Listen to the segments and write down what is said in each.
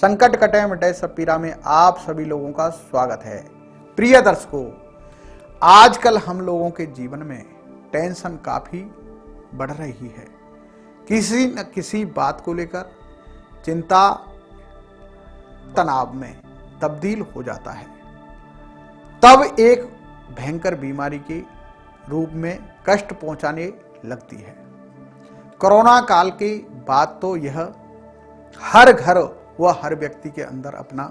संकट कटे मिटे सब पीरा में आप सभी लोगों का स्वागत है। प्रिय दर्शकों, आजकल हम लोगों के जीवन में टेंशन काफी बढ़ रही है। किसी न किसी बात को लेकर चिंता तनाव में तब्दील हो जाता है, तब एक भयंकर बीमारी के रूप में कष्ट पहुंचाने लगती है। कोरोना काल के बाद तो यह हर घर व हर व्यक्ति के अंदर अपना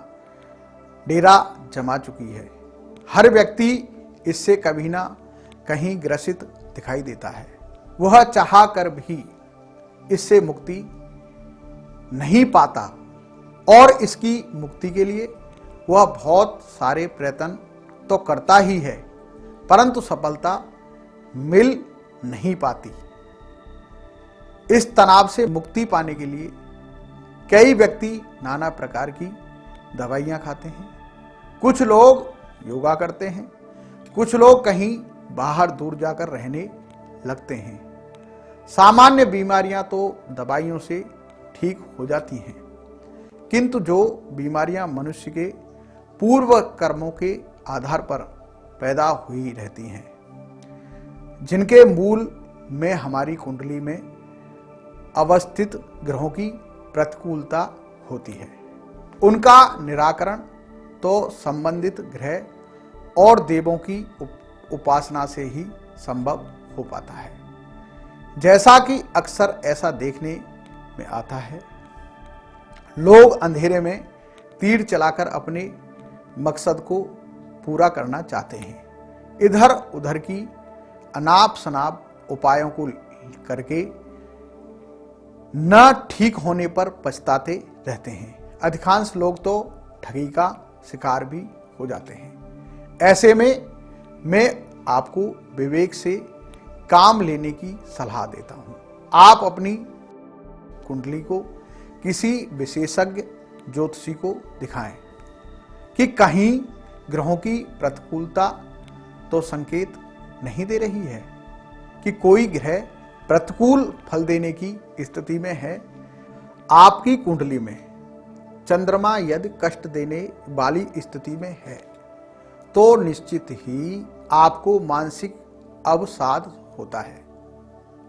डेरा जमा चुकी है। हर व्यक्ति इससे कभी ना कहीं ग्रसित दिखाई देता है। वह चाह कर भी इससे मुक्ति नहीं पाता और इसकी मुक्ति के लिए वह बहुत सारे प्रयत्न तो करता ही है, परंतु सफलता मिल नहीं पाती। इस तनाव से मुक्ति पाने के लिए कई व्यक्ति नाना प्रकार की दवाइयां खाते हैं, कुछ लोग योगा करते हैं, कुछ लोग कहीं बाहर दूर जाकर रहने लगते हैं। सामान्य बीमारियां तो दवाइयों से ठीक हो जाती हैं, किंतु जो बीमारियां मनुष्य के पूर्व कर्मों के आधार पर पैदा हुई रहती हैं, जिनके मूल में हमारी कुंडली में अवस्थित ग्रहों की प्रतिकूलता होती है, उनका निराकरण तो संबंधित ग्रह और देवों की उपासना से ही संभव हो पाता है। जैसा कि अक्सर ऐसा देखने में आता है, लोग अंधेरे में तीर चलाकर अपने मकसद को पूरा करना चाहते हैं। इधर उधर की अनाप शनाप उपायों को करके न ठीक होने पर पछताते रहते हैं। अधिकांश लोग तो ठगी का शिकार भी हो जाते हैं। ऐसे में मैं आपको विवेक से काम लेने की सलाह देता हूं। आप अपनी कुंडली को किसी विशेषज्ञ ज्योतिषी को दिखाएं कि कहीं ग्रहों की प्रतिकूलता तो संकेत नहीं दे रही है कि कोई ग्रह प्रतिकूल फल देने की स्थिति में है। आपकी कुंडली में चंद्रमा यदि कष्ट देने वाली स्थिति में है तो निश्चित ही आपको मानसिक अवसाद होता है।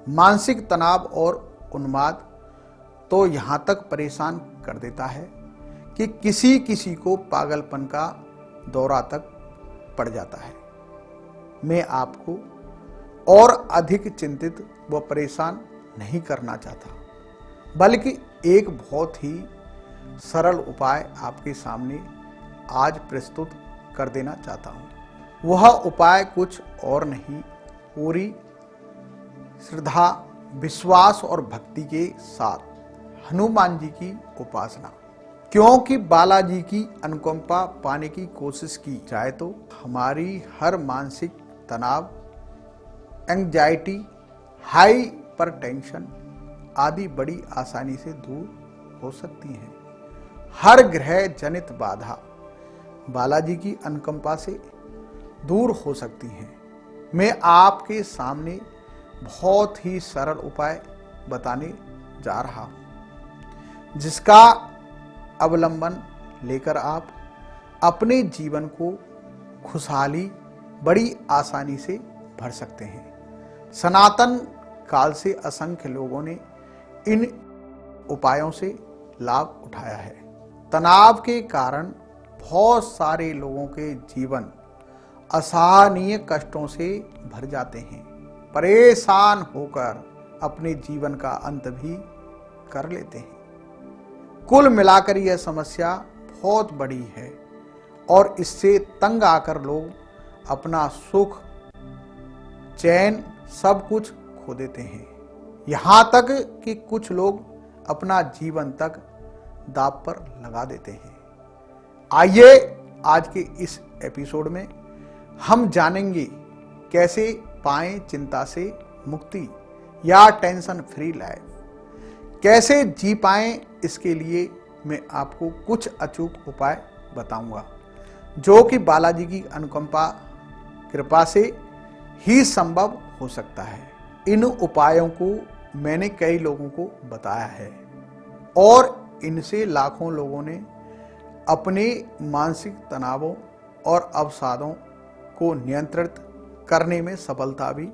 मानसिक तनाव और उन्माद तो यहां तक परेशान कर देता है कि किसी किसी को पागलपन का दौरा तक पड़ जाता है। मैं आपको और अधिक चिंतित व परेशान नहीं करना चाहता, बल्कि एक बहुत ही सरल उपाय आपके सामने आज प्रस्तुत कर देना चाहता हूं। वह उपाय कुछ और नहीं, पूरी श्रद्धा, विश्वास और भक्ति के साथ हनुमान जी की उपासना। क्योंकि बालाजी की अनुकंपा पाने की कोशिश की जाए तो हमारी हर मानसिक तनाव, एंग्जाइटी, हाइपरटेंशन आदि बड़ी आसानी से दूर हो सकती हैं। हर ग्रह जनित बाधा बालाजी की अनुकंपा से दूर हो सकती हैं। मैं आपके सामने बहुत ही सरल उपाय बताने जा रहा हूं, जिसका अवलंबन लेकर आप अपने जीवन को खुशहाली बड़ी आसानी से भर सकते हैं। सनातन काल से असंख्य लोगों ने इन उपायों से लाभ उठाया है। तनाव के कारण बहुत सारे लोगों के जीवन असहनीय कष्टों से भर जाते हैं, परेशान होकर अपने जीवन का अंत भी कर लेते हैं। कुल मिलाकर यह समस्या बहुत बड़ी है और इससे तंग आकर लोग अपना सुख, चैन सब कुछ खो देते हैं। यहां तक कि कुछ लोग अपना जीवन तक दांव पर लगा देते हैं। आइए आज के इस एपिसोड में हम जानेंगे कैसे पाएं चिंता से मुक्ति या टेंशन फ्री लाइफ, कैसे जी पाएं। इसके लिए मैं आपको कुछ अचूक उपाय बताऊंगा जो कि बालाजी की अनुकंपा कृपा से ही संभव हो सकता है। इन उपायों को मैंने कई लोगों को बताया है और इनसे लाखों लोगों ने अपने मानसिक तनावों और अवसादों को नियंत्रित करने में सफलता भी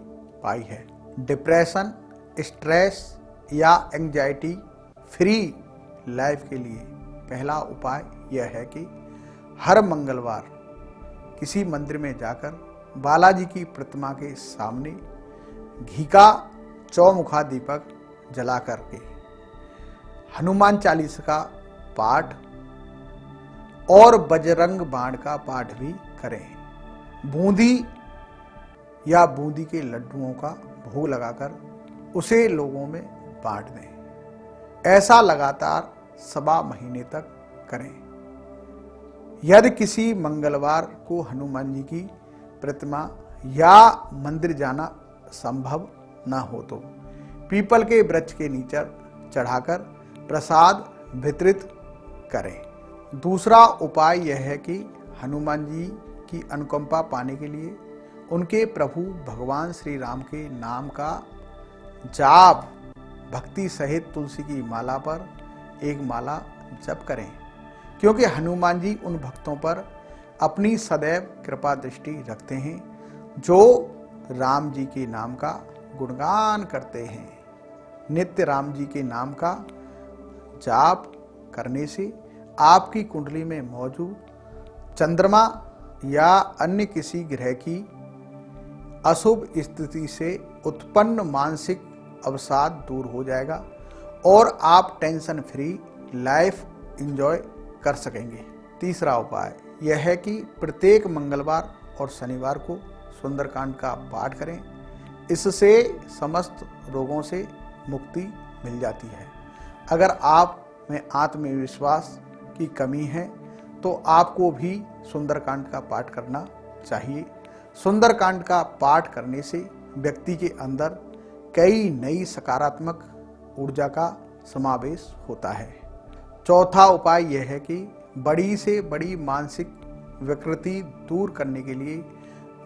पाई है। डिप्रेशन, स्ट्रेस या एंजाइटी फ्री लाइफ के लिए पहला उपाय यह है कि हर मंगलवार किसी मंदिर में जाकर बालाजी की प्रतिमा के सामने घी का चौमुखा दीपक जला करके हनुमान चालीसा का पाठ और बजरंग बाण का पाठ भी करें। बूंदी या बूंदी के लड्डुओं का भोग लगाकर उसे लोगों में बांट दें। ऐसा लगातार 1.25 महीने तक करें। यदि किसी मंगलवार को हनुमान जी की प्रतिमा या मंदिर जाना संभव न हो तो पीपल के वृक्ष के नीचे चढ़ाकर प्रसाद वितरित करें। दूसरा उपाय यह है कि हनुमान जी की अनुकंपा पाने के लिए उनके प्रभु भगवान श्री राम के नाम का जाप भक्ति सहित तुलसी की माला पर एक माला जप करें, क्योंकि हनुमान जी उन भक्तों पर अपनी सदैव कृपा दृष्टि रखते हैं जो राम जी के नाम का गुणगान करते हैं। नित्य राम जी के नाम का जाप करने से आपकी कुंडली में मौजूद चंद्रमा या अन्य किसी ग्रह की अशुभ स्थिति से उत्पन्न मानसिक अवसाद दूर हो जाएगा और आप टेंशन फ्री लाइफ एंजॉय कर सकेंगे। तीसरा उपाय यह है कि प्रत्येक मंगलवार और शनिवार को सुंदरकांड का पाठ करें। इससे समस्त रोगों से मुक्ति मिल जाती है। अगर आप में आत्मविश्वास की कमी है तो आपको भी सुंदरकांड का पाठ करना चाहिए। सुंदरकांड का पाठ करने से व्यक्ति के अंदर कई नई सकारात्मक ऊर्जा का समावेश होता है। चौथा उपाय यह है कि बड़ी से बड़ी मानसिक विकृति दूर करने के लिए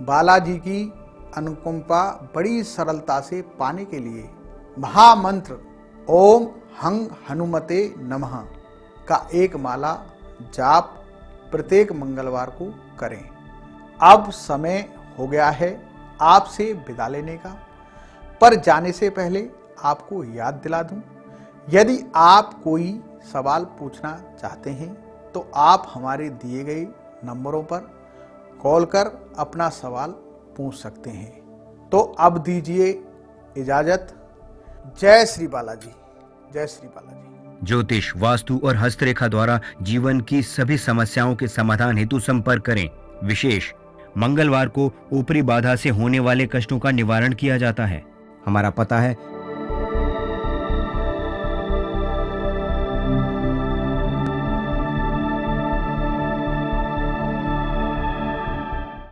बालाजी की अनुकंपा बड़ी सरलता से पाने के लिए महामंत्र ओम हंग हनुमते नमः का एक माला जाप प्रत्येक मंगलवार को करें। अब समय हो गया है आपसे विदा लेने का, पर जाने से पहले आपको याद दिला दूं, यदि आप कोई सवाल पूछना चाहते हैं तो आप हमारे दिए गए नंबरों पर कॉल कर अपना सवाल पूछ सकते हैं। तो अब दीजिए इजाजत। जय श्री बालाजी, जय श्री बालाजी। ज्योतिष, वास्तु और हस्तरेखा द्वारा जीवन की सभी समस्याओं के समाधान हेतु संपर्क करें। विशेष मंगलवार को ऊपरी बाधा से होने वाले कष्टों का निवारण किया जाता है। हमारा पता है